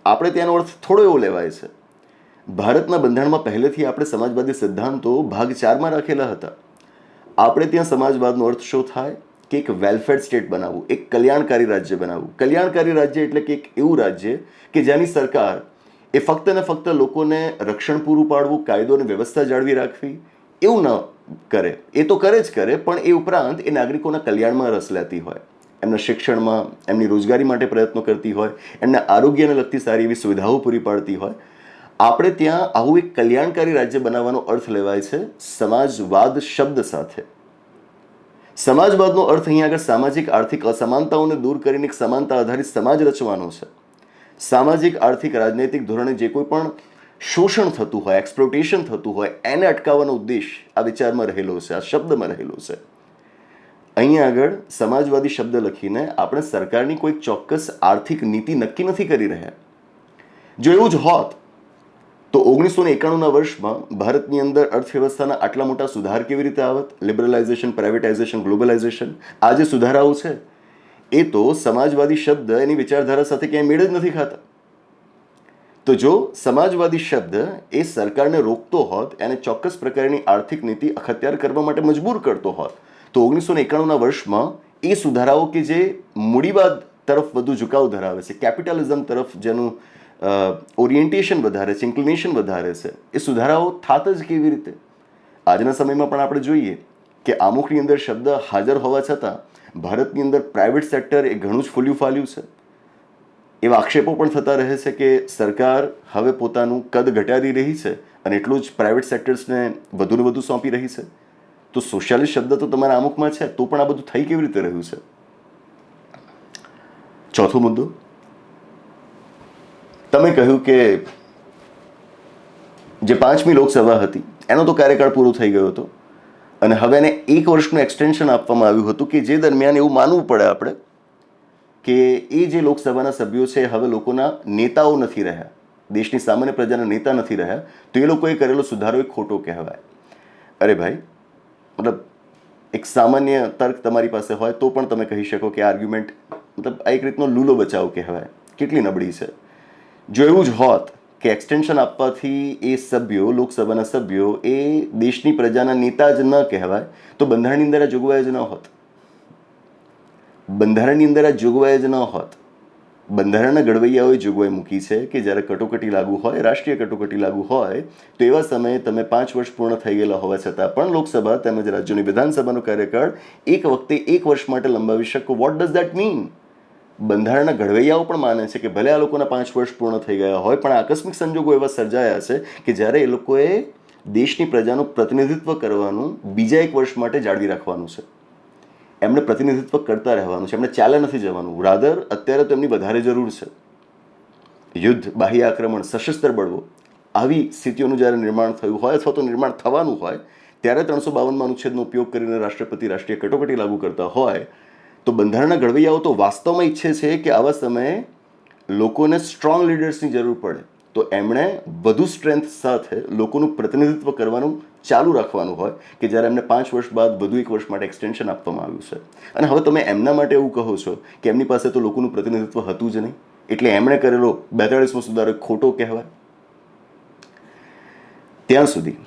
આપણે ત્યાંનો અર્થ થોડો એવો લેવાય છે. ભારતના બંધારણમાં પહેલેથી આપણે સમાજવાદી સિદ્ધાંતો ભાગ 4માં રાખેલા હતા. આપણે ત્યાં સમાજવાદનો અર્થ શું થાય કે એક વેલફેર સ્ટેટ બનાવવું, એક કલ્યાણકારી રાજ્ય બનાવવું. કલ્યાણકારી રાજ્ય એટલે કે એક એવું રાજ્ય કે જેની સરકાર એ ફક્ત ને ફક્ત લોકોને રક્ષણ પૂરું પાડવું, કાયદો અને વ્યવસ્થા જાળવી રાખવી એવું ન કરે. એ તો કરે જ કરે, પણ એ ઉપરાંત એ નાગરિકોના કલ્યાણમાં રસ લેતી હોય, એમના શિક્ષણમાં, એમની રોજગારી માટે પ્રયત્નો કરતી હોય, એમના આરોગ્યને લગતી સારી એવી સુવિધાઓ પૂરી પાડતી હોય. આપણે ત્યાં આવું એક કલ્યાણકારી રાજ્ય બનાવવાનો અર્થ લેવાય છે સમાજવાદ શબ્દ સાથે. સમાજવાદનો અર્થ અહીંયા આગળ સામાજિક આર્થિક અસમાનતાઓને દૂર કરીને એક સમાનતા આધારિત સમાજ રચવાનો છે. સામાજિક આર્થિક રાજનૈતિક ધોરણે જે કોઈ પણ શોષણ થતું હોય, એક્સપ્લોટેશન થતું હોય, એને અટકાવવાનો ઉદ્દેશ આ વિચારમાં રહેલો છે, આ શબ્દમાં રહેલો છે. અહીંયા આગળ સમાજવાદી શબ્દ લખીને આપણે સરકારની કોઈ ચોક્કસ આર્થિક નીતિ નક્કી નથી કરી રહ્યા. જો એવું જ હોત તો 1991ના વર્ષમાં ભારતની અંદર અર્થવ્યવસ્થાના આટલા મોટા સુધાર કેવી રીતે આવત? લિબરલાઇઝેશન, પ્રાઇવેટાઇઝેશન, ગ્લોબલાઇઝેશન, આ જે સુધારાઓ છે એ તો સમાજવાદી શબ્દ એની વિચારધારા સાથે ક્યાંય મેળ જ નથી ખાતા. તો જો સમાજવાદી શબ્દ એ સરકારને રોકતો હોત, એને ચોક્કસ પ્રકારની આર્થિક નીતિ અખત્યાર કરવા માટે મજબૂર કરતો હોત, તો 1991ના વર્ષમાં એ સુધારાઓ કે જે મૂડીવાદ તરફ વધુ ઝુકાવ ધરાવે છે, કેપિટલિઝમ તરફ જેનું ઓરિએન્ટેશન વધારે છે, ઇન્ક્લિનેશન વધારે છે, એ સુધારાઓ થાત જ કેવી રીતે? આજના સમયમાં પણ આપણે જોઈએ કે આમુખની અંદર શબ્દ હાજર હોવા છતાં ભારતની અંદર પ્રાઇવેટ સેક્ટર એ ઘણું જ ફૂલ્યું ફાલ્યું છે. એવા આક્ષેપો પણ થતા રહે છે કે સરકાર હવે પોતાનું કદ ઘટાડી રહી છે અને એટલું જ પ્રાઇવેટ સેક્ટર્સને વધુને વધુ સોંપી રહી છે. તો સોશિયાલિસ્ટ શબ્દ તો તમારા આમુખમાં છે, તો પણ આ બધું થઈ કેવી રીતે રહ્યું છે? ચોથો મુદ્દો, તમે કહ્યું કે જે 5મી લોકસભા હતી એનો તો કાર્યકાળ પૂરો થઈ ગયો હતો અને હવે એને 1 વર્ષનું એક્સટેન્શન આપવામાં આવ્યું હતું કે જે દરમિયાન એવું માનવું પડે આપણે કે એ જે લોકસભાના સભ્યો છે હવે લોકોના નેતાઓ નથી રહ્યા, દેશની સામાન્ય પ્રજાના નેતા નથી રહ્યા, તો એ લોકોએ કરેલો સુધારો એ ખોટો કહેવાય. અરે ભાઈ, મતલબ એક સામાન્ય તર્ક તમારી પાસે હોય તો પણ તમે કહી શકો કે આર્ગ્યુમેન્ટ મતલબ આ એક રીતનો લૂલો બચાવ કહેવાય. કેટલી નબળી છે. જો એવું જ હોત કે એક્સટેન્શન આપવાથી એ સભ્યો, લોકસભાના સભ્યો એ દેશની પ્રજાના નેતા જ ન કહેવાય તો બંધારણની અંદર આ જોગવાઈ જ ન હોત. બંધારણની અંદર આ જોગવાઈ જ ન હોત. બંધારણના ઘડવૈયાઓએ જોગવાઈ મૂકી છે કે જ્યારે કટોકટી લાગુ હોય, રાષ્ટ્રીય કટોકટી લાગુ હોય, તો એવા સમયે તમે 5 વર્ષ પૂર્ણ થઈ ગયેલા હોવા છતાં પણ લોકસભા તેમજ રાજ્યોની વિધાનસભાનો કાર્યકાળ એક વખતે 1 વર્ષ માટે લંબાવી શકો. What does that mean? બંધારણના ઘડવૈયાઓ પણ માને છે કે ભલે આ લોકોના 5 વર્ષ પૂર્ણ થઈ ગયા હોય, પણ આકસ્મિક સંજોગો એવા સર્જાયા છે કે જ્યારે એ લોકોએ દેશની પ્રજાનું પ્રતિનિધિત્વ કરવાનું બીજા 1 વર્ષ માટે જાળવી રાખવાનું છે. એમને પ્રતિનિધિત્વ કરતા રહેવાનું છે, એમને ચાલે નથી જવાનું. રાધર અત્યારે તો એમની વધારે જરૂર છે. યુદ્ધ, બાહ્ય આક્રમણ, સશસ્ત્ર બળવો, આવી સ્થિતિઓનું જ્યારે નિર્માણ થયું હોય અથવા તો નિર્માણ થવાનું હોય, ત્યારે 352 અનુચ્છેદનો ઉપયોગ કરીને રાષ્ટ્રપતિ રાષ્ટ્રીય કટોકટી લાગુ કરતા હોય, તો બંધારણના ઘડવૈયાઓ તો વાસ્તવમાં ઈચ્છે છે કે આવા સમયે લોકોને સ્ટ્રોંગ લીડર્સની જરૂર પડે, તો એમણે વધુ સ્ટ્રેન્થ સાથે લોકોનું પ્રતિનિધિત્વ કરવાનું ચાલુ રાખવાનું હોય કે જ્યારે એમને 5 વર્ષ બાદ વધુ 1 વર્ષ માટે એક્સટેન્શન આપવામાં આવ્યું છે. અને હવે તમે એમના માટે એવું કહો છો કે એમની પાસે તો લોકોનું પ્રતિનિધિત્વ હતું જ નહીં, એટલે એમણે કરેલો 42મો સુધારો ખોટો કહેવાય. ત્યાં સુધી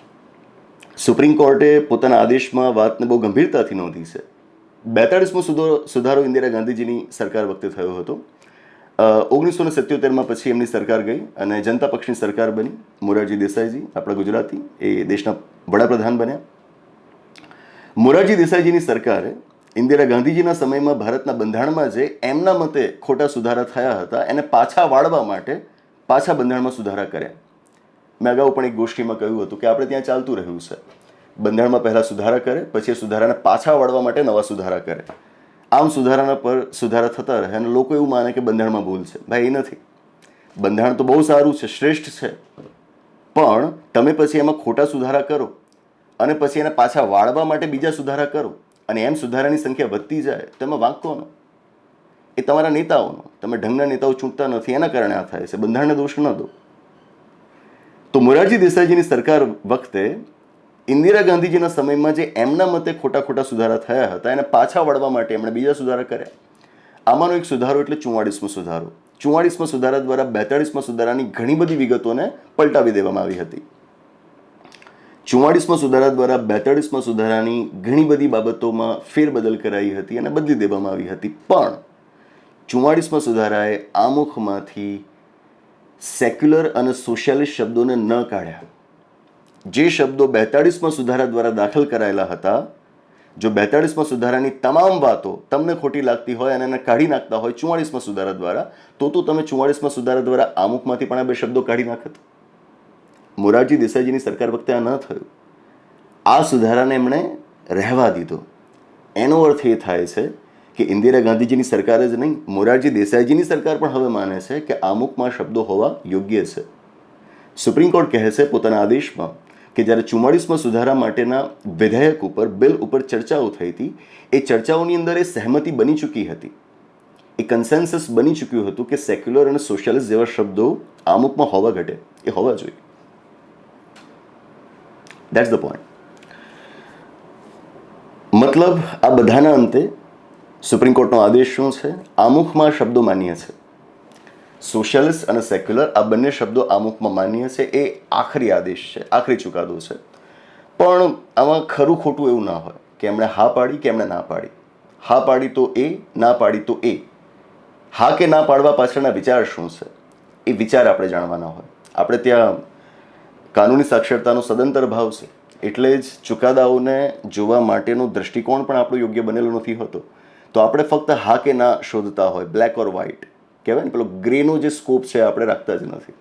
સુપ્રીમ કોર્ટે પોતાના આદેશમાં વાતને બહુ ગંભીરતાથી નોંધી છે. 42મો સુધારો ઇન્દિરા ગાંધીજીની સરકાર વખતે થયો હતો. 1977માં પછી એમની સરકાર ગઈ અને જનતા પક્ષની સરકાર બની. મોરારજી દેસાઈજી, આપણા ગુજરાતી, એ દેશના વડાપ્રધાન બન્યા. મોરારજી દેસાઈજીની સરકારે ઇન્દિરા ગાંધીજીના સમયમાં ભારતના બંધારણમાં જે એમના મતે ખોટા સુધારા થયા હતા એને પાછા વાળવા માટે પાછા બંધારણમાં સુધારા કર્યા. મેં અગાઉ પણ એક ગોષ્ઠીમાં કહ્યું હતું કે આપણે ત્યાં ચાલતું રહ્યું છે, બંધારણમાં પહેલાં સુધારા કરે, પછી એ સુધારાને પાછા વાળવા માટે નવા સુધારા કરે. આમ સુધારાના પર સુધારા થતા રહે અને લોકો એવું માને કે બંધારણમાં ભૂલ છે. ભાઈ, એ નથી. બંધારણ તો બહુ સારું છે, શ્રેષ્ઠ છે, પણ તમે પછી એમાં ખોટા સુધારા કરો અને પછી એને પાછા વાળવા માટે બીજા સુધારા કરો અને એમ સુધારાની સંખ્યા વધતી જાય, તો એમાં વાંક કોનો? એ તમારા નેતાઓનો. તમે ઢંગના નેતાઓ ચૂંટતા નથી, એના કારણે આ થાય છે. બંધારણને દોષ ન દો. તો મોરારજી દેસાઈજીની સરકાર વખતે ઇન્દિરા ગાંધીજીના સમયમાં જે એમના મતે ખોટા ખોટા સુધારા થયા હતા એને પાછા વળવા માટે એમણે બીજા સુધારા કર્યા. આમાંનો એક સુધારો એટલે 44મો સુધારો. 44મા સુધારા દ્વારા 42મા સુધારાની ઘણી બધી વિગતોને પલટાવી દેવામાં આવી હતી. 44મા સુધારા દ્વારા 42મા સુધારાની ઘણી બધી બાબતોમાં ફેરબદલ કરાઈ હતી અને બદલી દેવામાં આવી હતી. પણ 44મા સુધારાએ આમુખમાંથી સેક્યુલર અને સોશિયાલિસ્ટ શબ્દોને ન કાઢ્યા. જે શબ્દો 42મા સુધારા દ્વારા દાખલ કરાયેલા હતા, જો 42મા સુધારાની તમામ વાતો તમને ખોટી લાગતી હોય અને એને કાઢી નાખતા હોય 44મા સુધારા દ્વારા, તો તમે 44મા સુધારા દ્વારા આમુખમાંથી પણ આ 2 શબ્દો કાઢી નાખત. મોરારજી દેસાઈજીની સરકાર વખતે આ ન થયું. આ સુધારાને એમણે રહેવા દીધો. એનો અર્થ એ થાય છે કે ઇન્દિરા ગાંધીજીની સરકાર જ નહીં, મોરારજી દેસાઈજીની સરકાર પણ હવે માને છે કે આમુખમાં શબ્દો હોવા યોગ્ય છે. સુપ્રીમ કોર્ટ કહે છે પોતાના આદેશમાં કે જ્યારે 44મા સુધારા માટેના વિધેયક ઉપર, બિલ ઉપર ચર્ચાઓ થઈ હતી, એ ચર્ચાઓની અંદર એ સહેમતિ બની ચૂકી હતી, એ કન્સેન્સસ બની ચૂક્યું હતું કે સેક્યુલર અને સોશિયાલિસ્ટ જેવા શબ્દો આમુખમાં હોવા ઘટે, એ હોવા જોઈએ. That's the point. મતલબ આ બધાના અંતે સુપ્રીમ કોર્ટનો આદેશ શું છે? આમુખમાં શબ્દો માન્ય છે. સોશિયાલિસ્ટ અને સેક્યુલર આ બંને શબ્દો આમુખમાં માન્ય છે. એ આખરી આદેશ છે, આખરી ચુકાદો છે. પણ આમાં ખરું ખોટું એવું ના હોય કે એમણે હા પાડી કે એમણે ના પાડી. હા પાડી તો એ, ના પાડી તો એ. હા કે ના પાડવા પાછળના વિચાર શું છે એ વિચાર આપણે જાણવાના હોય. આપણે ત્યાં કાનૂની સાક્ષરતાનો સદંતર ભાવ છે, એટલે જ ચુકાદાઓને જોવા માટેનો દૃષ્ટિકોણ પણ આપણો યોગ્ય બનેલો નથી હોતો. તો આપણે ફક્ત હા કે ના શોધતા હોય, બ્લેક ઓર વ્હાઇટ કહેવાય ને, પેલો ગ્રેનો જે સ્કોપ છે આપણે રાખતા જ નથી.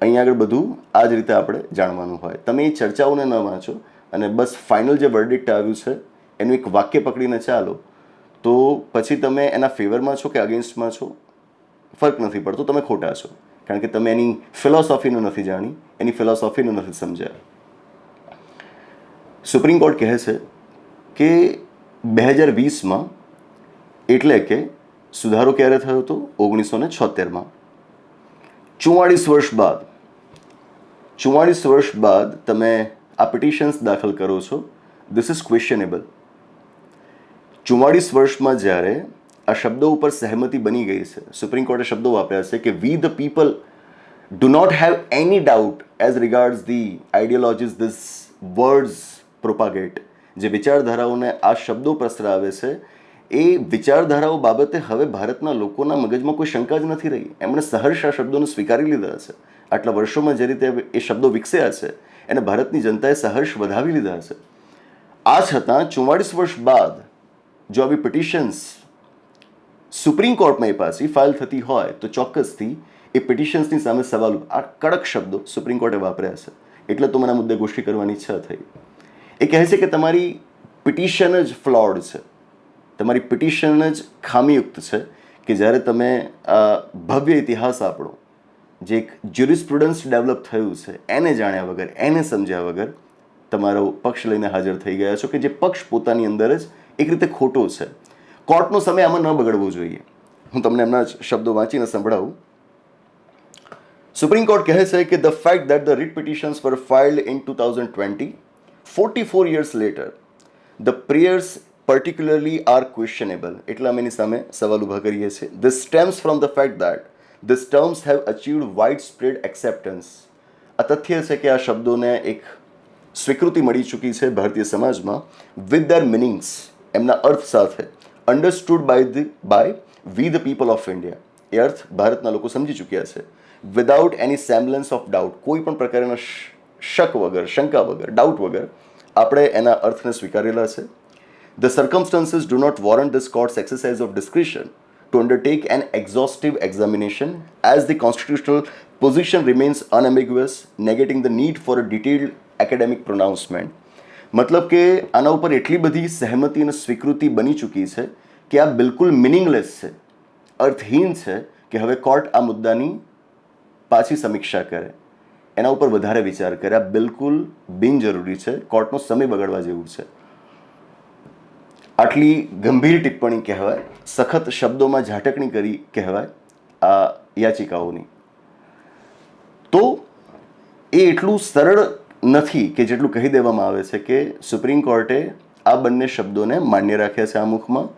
અહીંયા આગળ બધું આ જ રીતે આપણે જાણવાનું હોય. તમે એ ચર્ચાઓને ન વાંચો અને બસ ફાઇનલ જે વર્ડિક્ટ આવ્યું છે એનું એક વાક્ય પકડીને ચાલો, તો પછી તમે એના ફેવરમાં છો કે અગેન્સ્ટમાં છો ફરક નથી પડતો, તમે ખોટા છો. કારણ કે તમે એની ફિલોસોફીને નથી જાણી, એની ફિલોસોફીને નથી સમજ્યા. સુપ્રીમ કોર્ટ કહે છે કે 2020માં, એટલે કે સુધારો ક્યારે થયો હતો? 1976માં. 44 વર્ષ બાદ, 44 વર્ષ બાદ તમે આ પિટિશન્સ દાખલ કરો છો. This is ક્વેશ્ચનેબલ. 44 વર્ષમાં જ્યારે આ શબ્દો ઉપર સહેમતિ બની ગઈ છે, સુપ્રીમ કોર્ટે શબ્દો વાપર્યા છે કે we the people do not have any doubt as regards the ideologies these words propagate. જે વિચારધારાઓને આ શબ્દો પ્રસરાવે છે એ વિચારધારાઓ બાબતે હવે ભારતના લોકોના મગજમાં કોઈ શંકા જ નથી રહી. એમણે સહર્ષ આ શબ્દોને સ્વીકારી લીધા છે. આટલા વર્ષોમાં જે રીતે એ શબ્દો વિકસ્યા છે એને ભારતની જનતાએ સહર્ષ વધાવી લીધા છે. આ છતાં 44 વર્ષ બાદ જો આવી પિટિશન્સ સુપ્રીમ કોર્ટમાં એ પાછી ફાઇલ થતી હોય તો ચોક્કસથી એ પિટિશન્સની સામે સવાલ, આ કડક શબ્દો સુપ્રીમ કોર્ટે વાપર્યા છે. એટલે તો મને આ મુદ્દે ગોષ્ઠી કરવાની ઈચ્છા થઈ. એ કહે છે કે તમારી પિટિશન જ ફ્લોડ છે, તમારી પિટિશન જ ખામીયુક્ત છે કે જ્યારે તમે આ ભવ્ય ઇતિહાસ આપણો જે એક જ્યુરિસ્પ્રુડન્સ ડેવલપ થયું છે એને જાણ્યા વગર, એને સમજ્યા વગર તમારો પક્ષ લઈને હાજર થઈ ગયા છો, કે જે પક્ષ પોતાની અંદર જ એક રીતે ખોટો છે. કોર્ટનો સમય આમાં ન બગડવો જોઈએ. હું તમને એમના શબ્દો વાંચીને સંભળાવું. સુપ્રીમ કોર્ટ કહે છે કે the fact that the writ petitions were filed in 2020, 44 years later, the prayers particularly are questionable. એટલે અમે એની સામે સવાલ ઊભા કરીએ છીએ. This stems from the fact that these terms have achieved widespread acceptance. આ તથ્ય છે કે આ શબ્દોને એક સ્વીકૃતિ મળી ચૂકી છે ભારતીય સમાજમાં, with their meanings, એમના અર્થ સાથે, understood by we the people of India. એ અર્થ ભારતના લોકો સમજી ચૂક્યા છે. Without any semblance of doubt, કોઈ પણ પ્રકારના શક વગર, શંકા વગર, ડાઉટ વગર આપણે એના અર્થને સ્વીકારેલા છે. The circumstances do not warrant this court's exercise of discretion to undertake an exhaustive examination, as the constitutional position remains unambiguous, negating the need for a detailed academic pronouncement. મતલબ કે આના ઉપર એટલી બધી સહેમતિ અને સ્વીકૃતિ બની ચૂકી છે કે આ બિલકુલ મિનિંગલેસ છે, અર્થહીન છે કે હવે કોર્ટ આ મુદ્દાની પાછી સમીક્ષા કરે, એના ઉપર વધારે વિચાર કરે. આ બિલકુલ બિનજરૂરી છે, કોર્ટનો સમય બગાડવા જેવું છે. આટલી ગંભીર ટિપ્પણી કહેવાય, સખત શબ્દોમાં ઝાટકણી કરી કહેવાય આ યાચિકાઓની. તો એ એટલું સરળ નથી કે જેટલું કહી દેવામાં આવે છે કે સુપ્રીમ કોર્ટે આ બંને શબ્દોને માન્ય રાખ્યા છે. આમુખમાં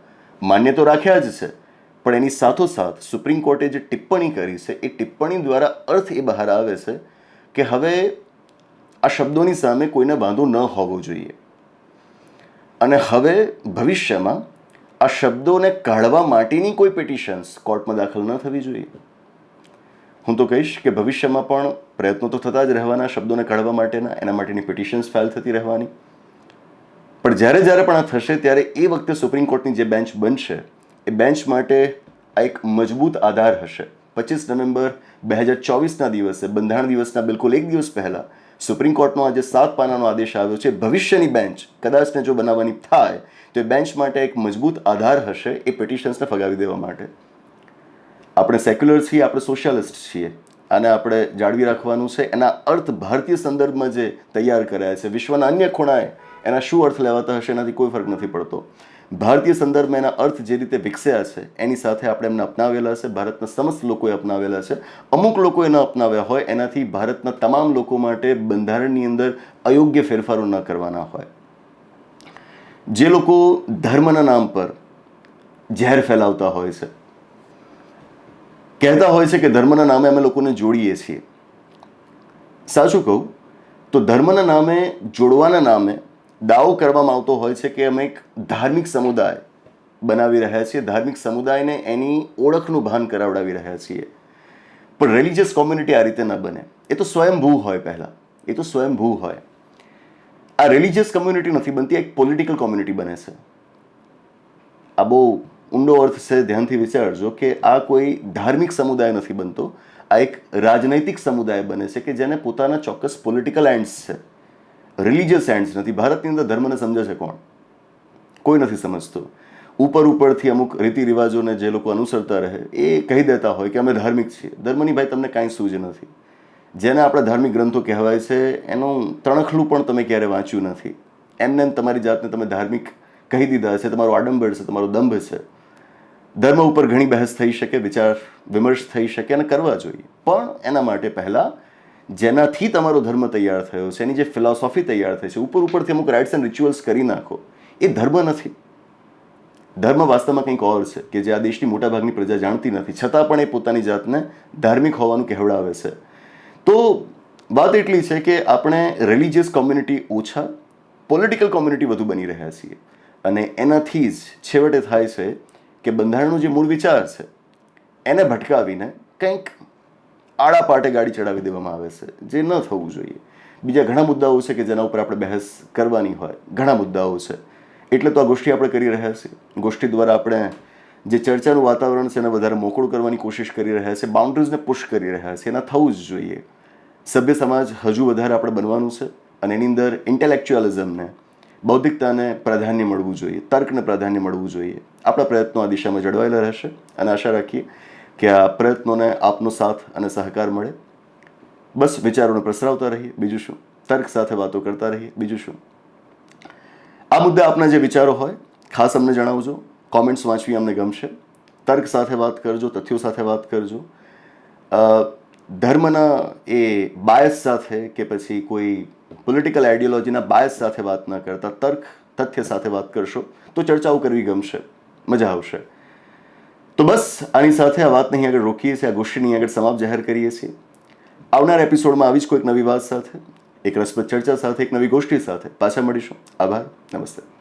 માન્ય તો રાખ્યા જ છે, પણ એની સાથોસાથ સુપ્રીમ કોર્ટે જે ટિપ્પણી કરી છે એ ટિપ્પણી દ્વારા અર્થ એ બહાર આવે છે કે હવે આ શબ્દોની સામે કોઈને વાંધો ન હોવો જોઈએ અને હવે ભવિષ્યમાં આ શબ્દોને કાઢવા માટેની કોઈ પિટિશન્સ કોર્ટમાં દાખલ ન થવી જોઈએ. હું તો કહીશ કે ભવિષ્યમાં પણ પ્રયત્નો તો થતા જ રહેવાના શબ્દોને કાઢવા માટેના, એના માટેની પિટિશન્સ ફાઇલ થતી રહેવાની. પણ જ્યારે જ્યારે પણ આ થશે ત્યારે એ વખતે સુપ્રીમ કોર્ટની જે બેન્ચ બનશે એ બેન્ચ માટે આ એક મજબૂત આધાર હશે. 25 નવેમ્બર 2024ના દિવસે, બંધારણ દિવસના બિલકુલ એક દિવસ પહેલાં સુપ્રીમ કોર્ટનો આજે 7 પાનાનો આદેશ આવ્યો છે. ભવિષ્યની બેન્ચ કદાચને જો બનાવવાની થાય તો એ બેન્ચ માટે એક મજબૂત આધાર હશે એ પિટિશન્સને ફગાવી દેવા માટે. આપણે સેક્યુલર છીએ, આપણે સોશિયાલિસ્ટ છીએ, આને આપણે જાળવી રાખવાનું છે. એના અર્થ ભારતીય સંદર્ભમાં જે તૈયાર કરાયા છે, વિશ્વના અન્ય ખૂણાએ એના શું અર્થ લેવાતા હશે એનાથી કોઈ ફરક નથી પડતો. ભારતીય સંદર્ભમાં એના અર્થ જે રીતે વિકસ્યા છે એની સાથે આપણે એમને અપનાવેલા છે, ભારતના સમસ્ત લોકોએ અપનાવેલા છે. અમુક લોકો એના અપનાવ્યા હોય એનાથી ભારતના તમામ લોકો માટે બંધારણની અંદર અયોગ્ય ફેરફારો ન કરવાના હોય. જે લોકો ધર્મના નામ પર ઝેર ફેલાવતા હોય છે, કહેતા હોય છે કે ધર્મના નામે અમે લોકોને જોડીએ છીએ. સાચું કહું તો ધર્મના નામે, જોડવાના નામે દાવો કરવામાં આવતો હોય છે કે અમે એક ધાર્મિક સમુદાય બનાવી રહ્યા છીએ, ધાર્મિક સમુદાયને એની ઓળખનું ભાન કરાવડાવી રહ્યા છીએ. પણ રિલિજિયસ કોમ્યુનિટી આ રીતે ન બને. એ તો સ્વયંભૂ હોય, પહેલાં એ તો સ્વયંભૂ હોય. આ રિલિજિયસ કોમ્યુનિટી નથી બનતી, એક પોલિટિકલ કોમ્યુનિટી બને છે. આ બહુ ઊંડો અર્થ છે, ધ્યાનથી વિચારજો કે આ કોઈ ધાર્મિક સમુદાય નથી બનતો, આ એક રાજનૈતિક સમુદાય બને છે કે જેને પોતાના ચોક્કસ પોલિટિકલ એન્ડ્સ છે, રિલિજિયસ એન્ડ્સ નથી. ભારતની અંદર ધર્મને સમજે છે કોણ? કોઈ નથી સમજતું. ઉપરથી અમુક રીતિ રિવાજોને જે લોકો અનુસરતા રહે એ કહી દેતા હોય કે અમે ધાર્મિક છીએ. ધર્મની ભાઈ તમને કાંઈ સૂઝ નથી. જેને આપણે ધાર્મિક ગ્રંથો કહેવાય છે એનું તણખલું પણ તમે ક્યારે વાંચ્યું નથી. એમને તમારી જાતને તમે ધાર્મિક કહી દીધા છે, તમારો આડંબર છે, તમારો દંભ છે. ધર્મ ઉપર ઘણી બહેસ થઈ શકે, વિચાર વિમર્શ થઈ શકે અને કરવા જોઈએ, પણ એના માટે પહેલાં જેનાથી તમારો ધર્મ તૈયાર થયો છે, એની જે ફિલોસોફી તૈયાર થઈ છે, ઉપરથી અમુક રાઇટ્સ એન્ડ રિચ્યુઅલ્સ કરી નાખો, એ ધર્મ નથી. ધર્મ વાસ્તવમાં કંઈક ઓર છે કે જે આ દેશની મોટાભાગની પ્રજા જાણતી નથી, છતાં પણ એ પોતાની જાતને ધાર્મિક હોવાનું કહેવડાવે છે. તો વાત એટલી છે કે આપણે રિલિજિયસ કોમ્યુનિટી ઓછા, પોલિટિકલ કોમ્યુનિટી વધુ બની રહ્યા છીએ. અને એનાથી જ છેવટે થાય છે કે બંધારણનો જે મૂળ વિચાર છે એને ભટકાવીને કંઈક આડા પાટે ગાડી ચડાવી દેવામાં આવે છે, જે ન થવું જોઈએ. બીજા ઘણા મુદ્દાઓ છે કે જેના ઉપર આપણે બહેસ કરવાની હોય, ઘણા મુદ્દાઓ છે. એટલે તો આ ગોષ્ઠી આપણે કરી રહ્યા છીએ. ગોષ્ઠી દ્વારા આપણે જે ચર્ચાનું વાતાવરણ છે એને વધારે મોકળું કરવાની કોશિશ કરી રહ્યા છે, બાઉન્ડ્રીઝને પુશ કરી રહ્યા છે. એના થવું જ જોઈએ. સભ્ય સમાજ હજુ વધારે આપણે બનવાનું છે અને એની અંદર ઇન્ટેલેક્ચ્યુઅલિઝમને, બૌદ્ધિકતાને પ્રાધાન્ય મળવું જોઈએ, તર્કને પ્રાધાન્ય મળવું જોઈએ. આપણા પ્રયત્નો આ દિશામાં જળવાયેલા રહેશે અને આશા રાખીએ કે આ પ્રયત્નોને આપનો સાથ અને સહકાર મળે. બસ વિચારોને પ્રસરાવતા રહીએ, બીજું શું, તર્ક સાથે વાતો કરતા રહીએ, બીજું શું. આ મુદ્દે આપના જે વિચારો હોય ખાસ અમને જણાવજો. કોમેન્ટ્સ વાંચવી અમને ગમશે. તર્ક સાથે વાત કરજો, તથ્યો સાથે વાત કરજો. ધર્મના એ બાયસ સાથે કે પછી કોઈ પોલિટિકલ આઈડિયોલોજીના બાયસ સાથે વાત ન કરતા તર્ક તથ્ય સાથે વાત કરશો તો ચર્ચાઓ કરવી ગમશે, મજા આવશે. તો બસ આની સાથે આ વાત નહીં આગળ રોકીએ છીએ, આ ગોષ્ઠીની આગળ સમાપ્ત જાહેર કરીએ છીએ. આવનાર એપિસોડમાં આવી જ કોઈક નવી વાત સાથે, એક રસપ્રદ ચર્ચા સાથે, એક નવી ગોષ્ઠી સાથે પાછા મળીશું. આભાર, નમસ્તે.